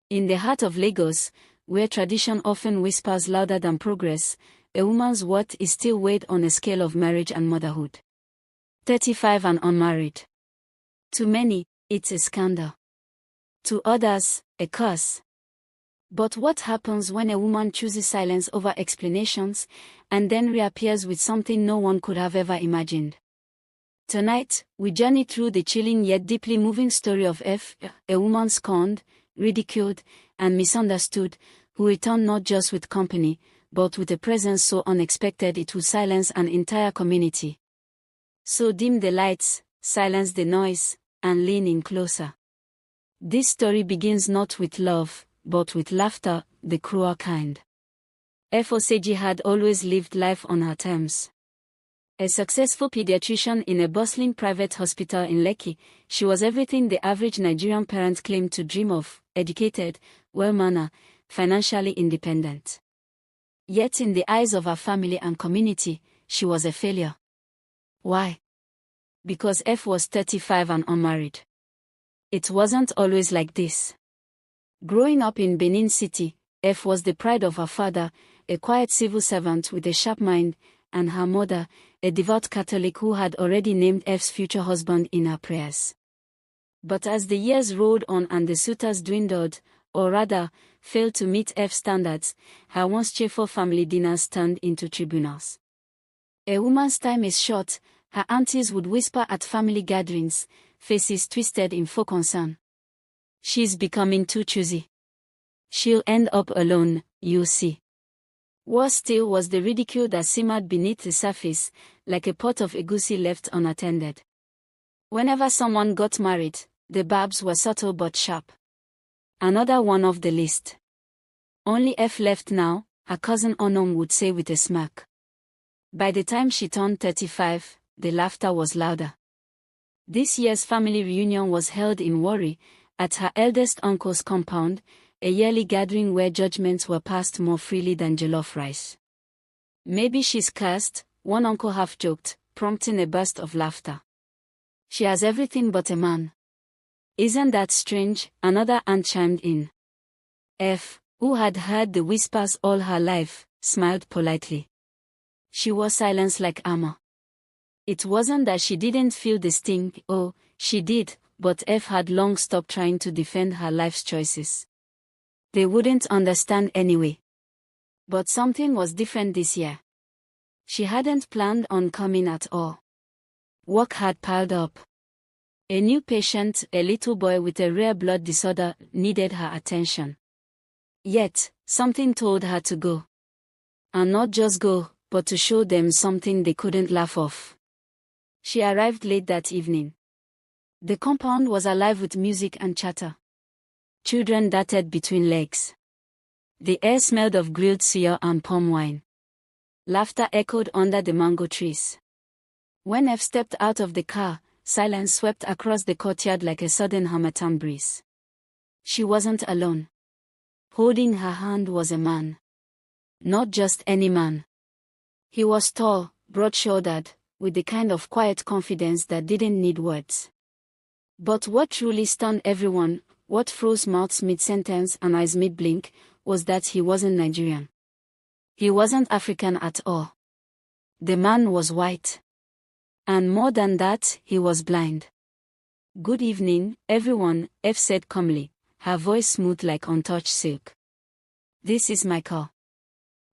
In the heart of Lagos, where tradition often whispers louder than progress, a woman's worth is still weighed on a scale of marriage and motherhood. 35 and unmarried. To many, it's a scandal. To others, a curse. But what happens when a woman chooses silence over explanations, and then reappears with something no one could have ever imagined? Tonight, we journey through the chilling yet deeply moving story of F, a woman scorned, ridiculed, and misunderstood, who returned not just with company, but with a presence so unexpected it would silence an entire community. So dim the lights, silence the noise, and lean in closer. This story begins not with love, but with laughter, the cruel kind. F. Oseji had always lived life on her terms. A successful pediatrician in a bustling private hospital in Lekki, she was everything the average Nigerian parent claimed to dream of: educated, well-mannered, financially independent. Yet in the eyes of her family and community, she was a failure. Why? Because F was 35 and unmarried. It wasn't always like this. Growing up in Benin City, F was the pride of her father, a quiet civil servant with a sharp mind, and her mother, a devout Catholic who had already named F's future husband in her prayers. But as the years rolled on and the suitors dwindled, or rather, failed to meet F's standards, her once cheerful family dinners turned into tribunals. A woman's time is short, her aunties would whisper at family gatherings, faces twisted in faux concern. She's becoming too choosy. She'll end up alone, you'll see. Worse still was the ridicule that simmered beneath the surface, like a pot of egusi left unattended. Whenever someone got married, the barbs were subtle but sharp. Another one off the list. Only F left now, her cousin Onom would say with a smirk. By the time she turned 35, the laughter was louder. This year's family reunion was held in Warri, at her eldest uncle's compound, a yearly gathering where judgments were passed more freely than jollof rice. Maybe she's cursed, one uncle half-joked, prompting a burst of laughter. She has everything but a man. Isn't that strange? Another aunt chimed in. F, who had heard the whispers all her life, smiled politely. She wore silence like armor. It wasn't that she didn't feel the sting, oh, she did, but F had long stopped trying to defend her life's choices. They wouldn't understand anyway. But something was different this year. She hadn't planned on coming at all. Work had piled up. A new patient, a little boy with a rare blood disorder, needed her attention. Yet, something told her to go. And not just go, but to show them something they couldn't laugh off. She arrived late that evening. The compound was alive with music and chatter. Children darted between legs. The air smelled of grilled suya and palm wine. Laughter echoed under the mango trees. When F stepped out of the car, silence swept across the courtyard like a sudden harmattan breeze. She wasn't alone. Holding her hand was a man. Not just any man. He was tall, broad-shouldered, with the kind of quiet confidence that didn't need words. But what truly stunned everyone, what froze mouths mid-sentence and eyes mid-blink, was that he wasn't Nigerian. He wasn't African at all. The man was white. And more than that, he was blind. Good evening, everyone, F said calmly, her voice smooth like untouched silk. This is my car.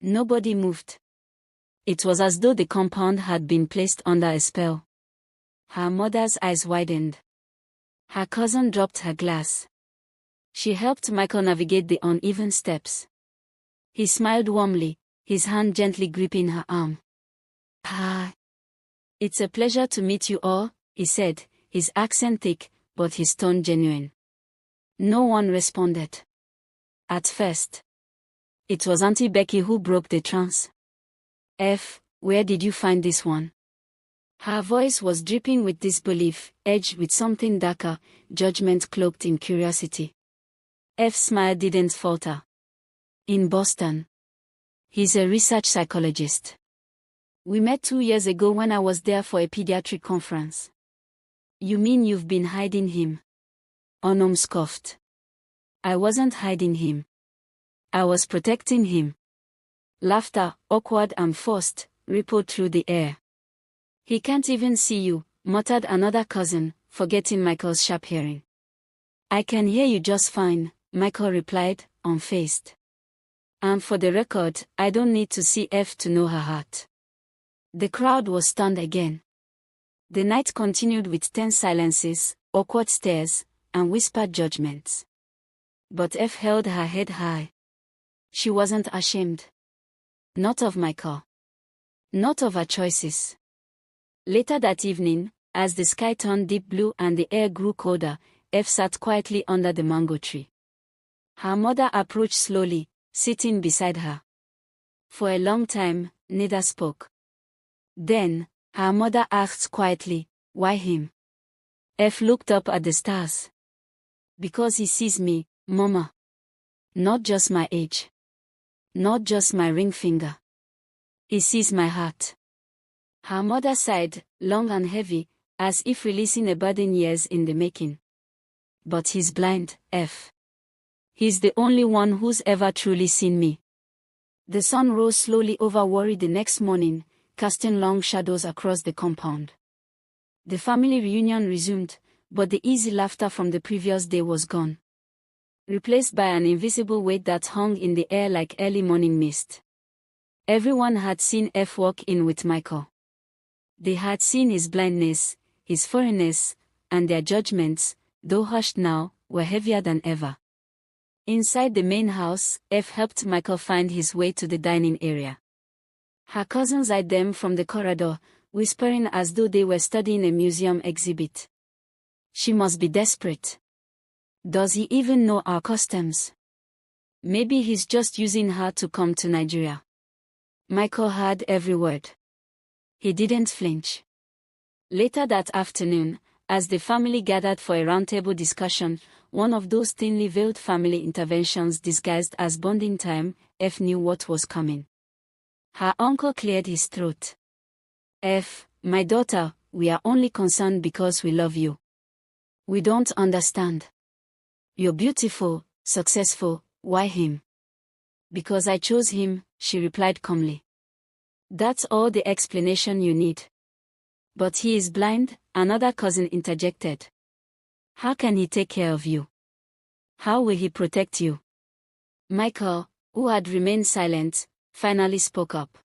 Nobody moved. It was as though the compound had been placed under a spell. Her mother's eyes widened. Her cousin dropped her glass. She helped Michael navigate the uneven steps. He smiled warmly, his hand gently gripping her arm. "Hi. It's a pleasure to meet you all," he said, his accent thick, but his tone genuine. No one responded. At first. It was Auntie Becky who broke the trance. "F, where did you find this one?" Her voice was dripping with disbelief, edged with something darker, judgment cloaked in curiosity. F's smile didn't falter. "In Boston. He's a research psychologist. We met 2 years ago when I was there for a pediatric conference." "You mean you've been hiding him?" Onom scoffed. I wasn't hiding him. I was protecting him. Laughter, awkward and forced, rippled through the air. He can't even see you, muttered another cousin, forgetting Michael's sharp hearing. I can hear you just fine, Michael replied, unfazed. And for the record, I don't need to see F to know her heart. The crowd was stunned again. The night continued with tense silences, awkward stares, and whispered judgments. But F held her head high. She wasn't ashamed. Not of Michael. Not of her choices. Later that evening, as the sky turned deep blue and the air grew colder, F sat quietly under the mango tree. Her mother approached slowly, sitting beside her. For a long time, neither spoke. Then, her mother asked quietly, "Why him?" F looked up at the stars. "Because he sees me, Mama. Not just my age. Not just my ring finger. He sees my heart." Her mother sighed, long and heavy, as if releasing a burden years in the making. "But he's blind, F. He's the only one who's ever truly seen me." The sun rose slowly over Warri the next morning, casting long shadows across the compound. The family reunion resumed, but the easy laughter from the previous day was gone, replaced by an invisible weight that hung in the air like early morning mist. Everyone had seen F walk in with Michael. They had seen his blindness, his foreignness, and their judgments, though hushed now, were heavier than ever. Inside the main house, F helped Michael find his way to the dining area. Her cousins eyed them from the corridor, whispering as though they were studying a museum exhibit. She must be desperate. Does he even know our customs? Maybe he's just using her to come to Nigeria. Michael heard every word. He didn't flinch. Later that afternoon, as the family gathered for a roundtable discussion, one of those thinly veiled family interventions disguised as bonding time, F knew what was coming. Her uncle cleared his throat. "F, my daughter, we are only concerned because we love you. We don't understand. You're beautiful, successful, why him?" "Because I chose him," she replied calmly. "That's all the explanation you need." "But he is blind," another cousin interjected. "How can he take care of you? How will he protect you?" Michael, who had remained silent, finally spoke up.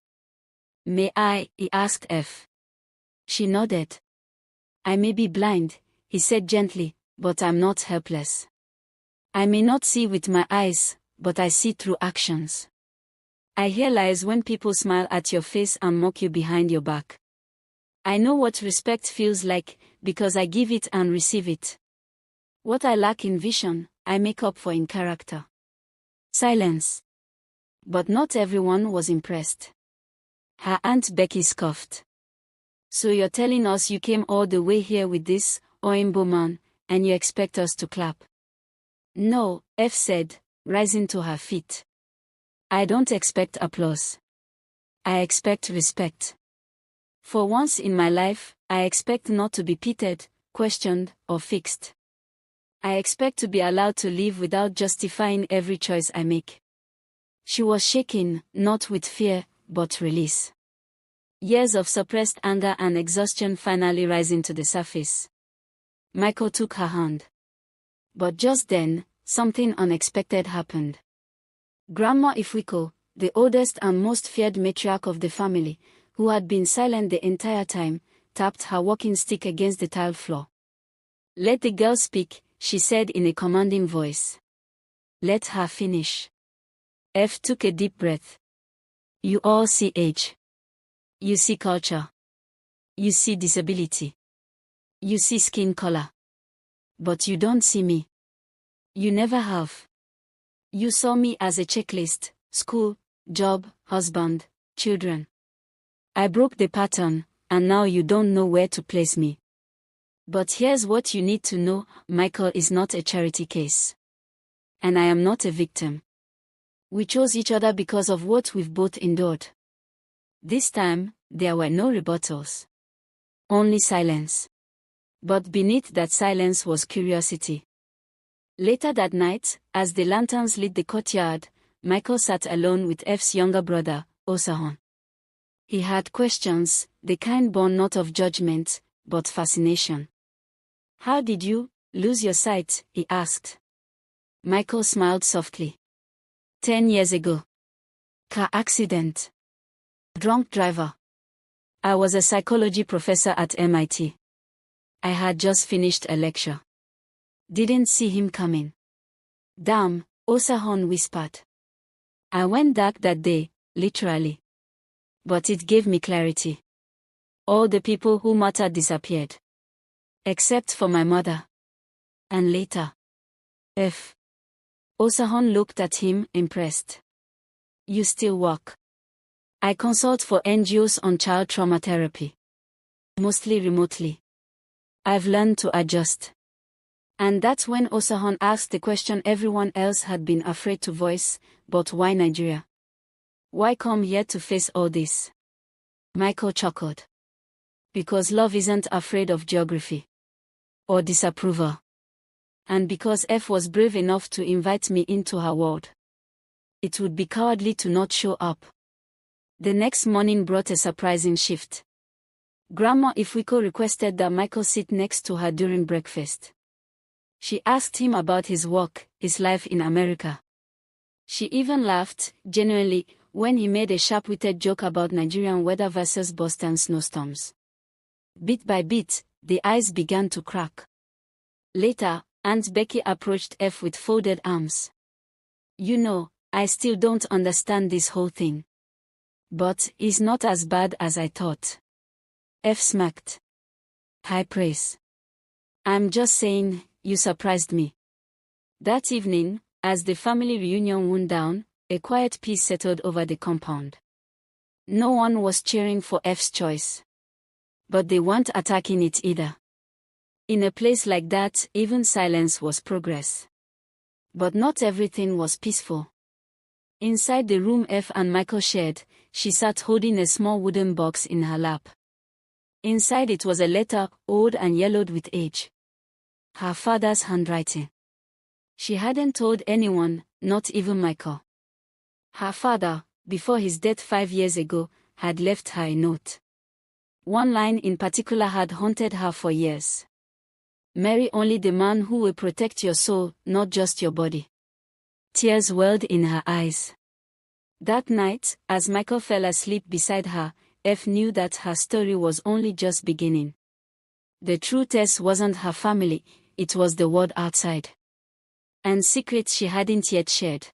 "May I?" he asked F. She nodded. "I may be blind," he said gently, "but I'm not helpless. I may not see with my eyes, but I see through actions. I hear lies when people smile at your face and mock you behind your back. I know what respect feels like, because I give it and receive it. What I lack in vision, I make up for in character." Silence. But not everyone was impressed. Her Aunt Becky scoffed. "So you're telling us you came all the way here with this Oimbo man, and you expect us to clap?" "No," F said, rising to her feet. "I don't expect applause. I expect respect. For once in my life, I expect not to be pitted, questioned, or fixed. I expect to be allowed to live without justifying every choice I make." She was shaking, not with fear, but release. Years of suppressed anger and exhaustion finally rising to the surface. Michael took her hand. But just then, something unexpected happened. Grandma Ifwiko, the oldest and most feared matriarch of the family, who had been silent the entire time, tapped her walking stick against the tile floor. "Let the girl speak," she said in a commanding voice. "Let her finish." F took a deep breath. "You all see age. You see culture. You see disability. You see skin color. But you don't see me. You never have. You saw me as a checklist: school, job, husband, children. I broke the pattern, and now you don't know where to place me. But here's what you need to know: Michael is not a charity case. And I am not a victim. We chose each other because of what we've both endured." This time, there were no rebuttals. Only silence. But beneath that silence was curiosity. Later that night, as the lanterns lit the courtyard, Michael sat alone with F's younger brother, Osahon. He had questions, the kind born not of judgment, but fascination. "How did you lose your sight?" he asked. Michael smiled softly. 10 years ago. Car accident. Drunk driver. I was a psychology professor at MIT. I had just finished a lecture. Didn't see him coming. Damn, Osahon whispered. I went dark that day, literally. But it gave me clarity. All the people who mattered disappeared. Except for my mother. And later. F. Osahon looked at him, impressed. You still work? I consult for NGOs on child trauma therapy. Mostly remotely. I've learned to adjust. And that's when Osahon asked the question everyone else had been afraid to voice, but why Nigeria? Why come here to face all this? Michael chuckled. Because love isn't afraid of geography. Or disapproval. And because F was brave enough to invite me into her world. It would be cowardly to not show up. The next morning brought a surprising shift. Grandma Ifwiko requested that Michael sit next to her during breakfast. She asked him about his work, his life in America. She even laughed, genuinely, when he made a sharp-witted joke about Nigerian weather versus Boston snowstorms. Bit by bit, the ice began to crack. Later, Aunt Becky approached F with folded arms. You know, I still don't understand this whole thing. But it's not as bad as I thought. F smacked. High praise. I'm just saying, you surprised me. That evening, as the family reunion wound down, a quiet peace settled over the compound. No one was cheering for F's choice. But they weren't attacking it either. In a place like that, even silence was progress. But not everything was peaceful. Inside the room F and Michael shared, she sat holding a small wooden box in her lap. Inside it was a letter, old and yellowed with age. Her father's handwriting. She hadn't told anyone, not even Michael. Her father, before his death 5 years ago, had left her a note. One line in particular had haunted her for years. Marry only the man who will protect your soul, not just your body. Tears welled in her eyes. That night, as Michael fell asleep beside her, F knew that her story was only just beginning. The true test wasn't her family, it was the world outside. And secrets she hadn't yet shared.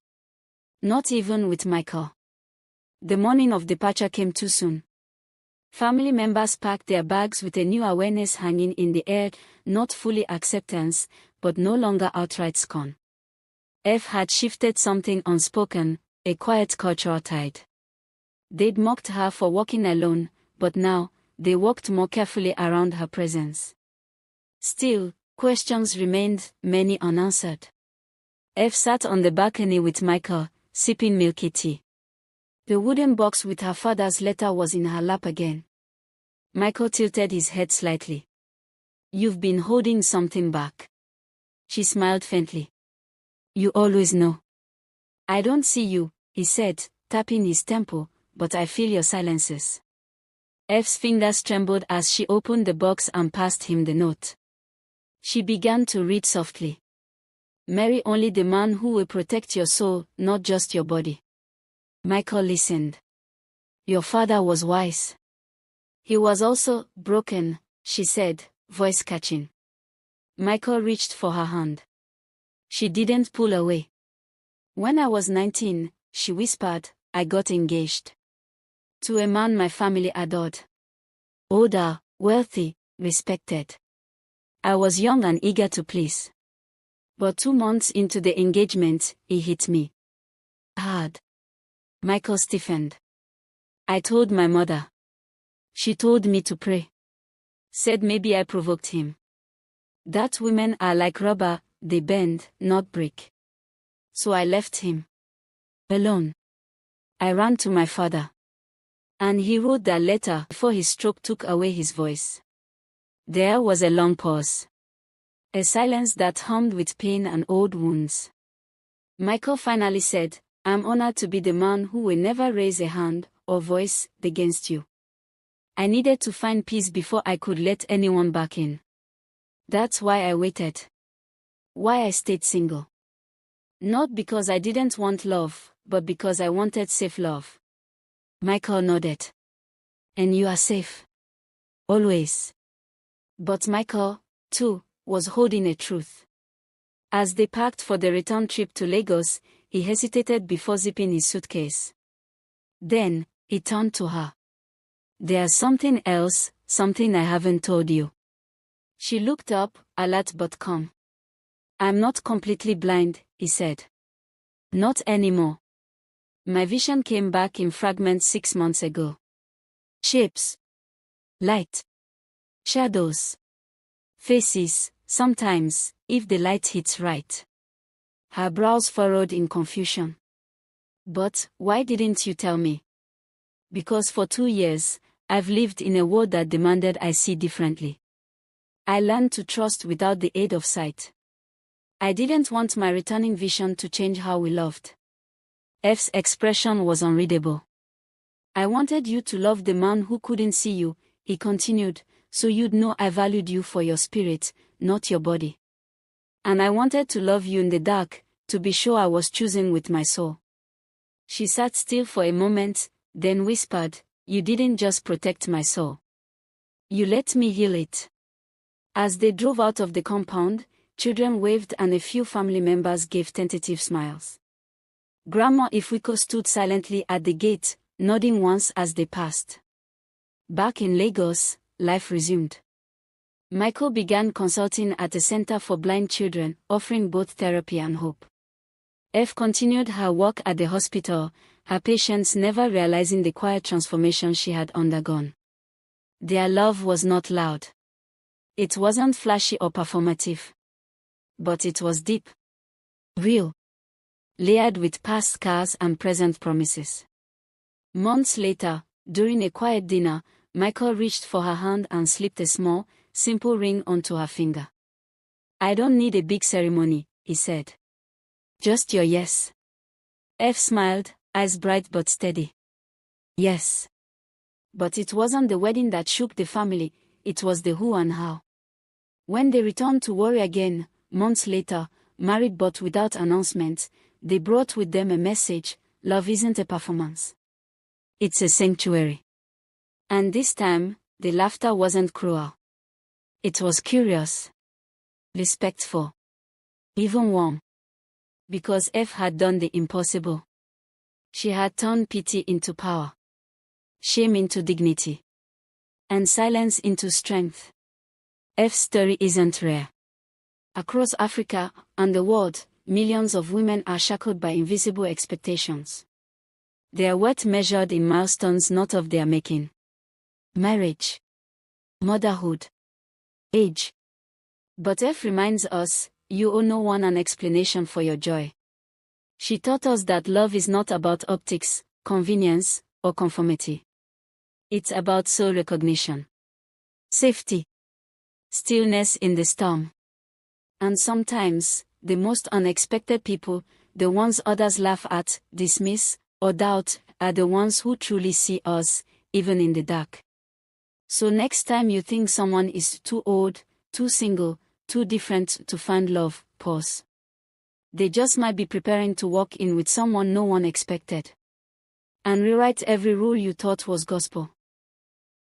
Not even with Michael. The morning of departure came too soon. Family members packed their bags with a new awareness hanging in the air, not fully acceptance, but no longer outright scorn. F had shifted something unspoken, a quiet cultural tide. They'd mocked her for walking alone, but now, they walked more carefully around her presence. Still, questions remained, many unanswered. F sat on the balcony with Michael, sipping milky tea. The wooden box with her father's letter was in her lap again. Michael tilted his head slightly. You've been holding something back. She smiled faintly. You always know. I don't see you, he said, tapping his temple, but I feel your silences. F's fingers trembled as she opened the box and passed him the note. She began to read softly. Marry only the man who will protect your soul, not just your body. Michael listened. Your father was wise. He was also broken, she said, voice catching. Michael reached for her hand. She didn't pull away. When I was 19, she whispered, I got engaged. To a man my family adored. Older, wealthy, respected. I was young and eager to please. But 2 months into the engagement, he hit me. Hard. Michael stiffened. I told my mother. She told me to pray. Said maybe I provoked him. That women are like rubber, they bend, not break. So I left him. Alone. I ran to my father. And he wrote that letter before his stroke took away his voice. There was a long pause. A silence that hummed with pain and old wounds. Michael finally said, "I'm honored to be the man who will never raise a hand or voice against you. I needed to find peace before I could let anyone back in. That's why I waited. Why I stayed single. Not because I didn't want love, but because I wanted safe love." Michael nodded. "And you are safe. Always." But Michael, too, was holding a truth. As they packed for the return trip to Lagos, he hesitated before zipping his suitcase. Then, he turned to her. "There's something else, something I haven't told you." She looked up, alert but calm. "I'm not completely blind," he said. "Not anymore. My vision came back in fragments 6 months ago. Shapes. Light. Shadows. Faces, sometimes, if the light hits right." Her brows furrowed in confusion. "But, why didn't you tell me?" "Because for 2 years, I've lived in a world that demanded I see differently. I learned to trust without the aid of sight. I didn't want my returning vision to change how we loved." F's expression was unreadable. "I wanted you to love the man who couldn't see you," he continued, "so you'd know I valued you for your spirit, not your body. And I wanted to love you in the dark, to be sure I was choosing with my soul." She sat still for a moment, then whispered, "You didn't just protect my soul. You let me heal it." As they drove out of the compound, children waved and a few family members gave tentative smiles. Grandma Ifwiko stood silently at the gate, nodding once as they passed. Back in Lagos, life resumed. Michael began consulting at a center for blind children, offering both therapy and hope. F continued her work at the hospital, her patients never realizing the quiet transformation she had undergone. Their love was not loud. It wasn't flashy or performative. But it was deep. Real. Layered with past scars and present promises. Months later, during a quiet dinner, Michael reached for her hand and slipped a small, simple ring onto her finger. "I don't need a big ceremony," he said. "Just your yes." F smiled, eyes bright but steady. "Yes." But it wasn't the wedding that shook the family, it was the who and how. When they returned to Warri again, months later, married but without announcement, they brought with them a message: love isn't a performance. It's a sanctuary. And this time, the laughter wasn't cruel. It was curious. Respectful. Even warm. Because F had done the impossible. She had turned pity into power. Shame into dignity. And silence into strength. F's story isn't rare. Across Africa and the world, millions of women are shackled by invisible expectations. Their worth measured in milestones not of their making. Marriage. Motherhood. Age. But F reminds us, you owe no one an explanation for your joy. She taught us that love is not about optics, convenience, or conformity. It's about soul recognition. Safety. Stillness in the storm. And sometimes, the most unexpected people, the ones others laugh at, dismiss, or doubt, are the ones who truly see us, even in the dark. So next time you think someone is too old, too single, too different to find love, pause. They just might be preparing to walk in with someone no one expected. And rewrite every rule you thought was gospel.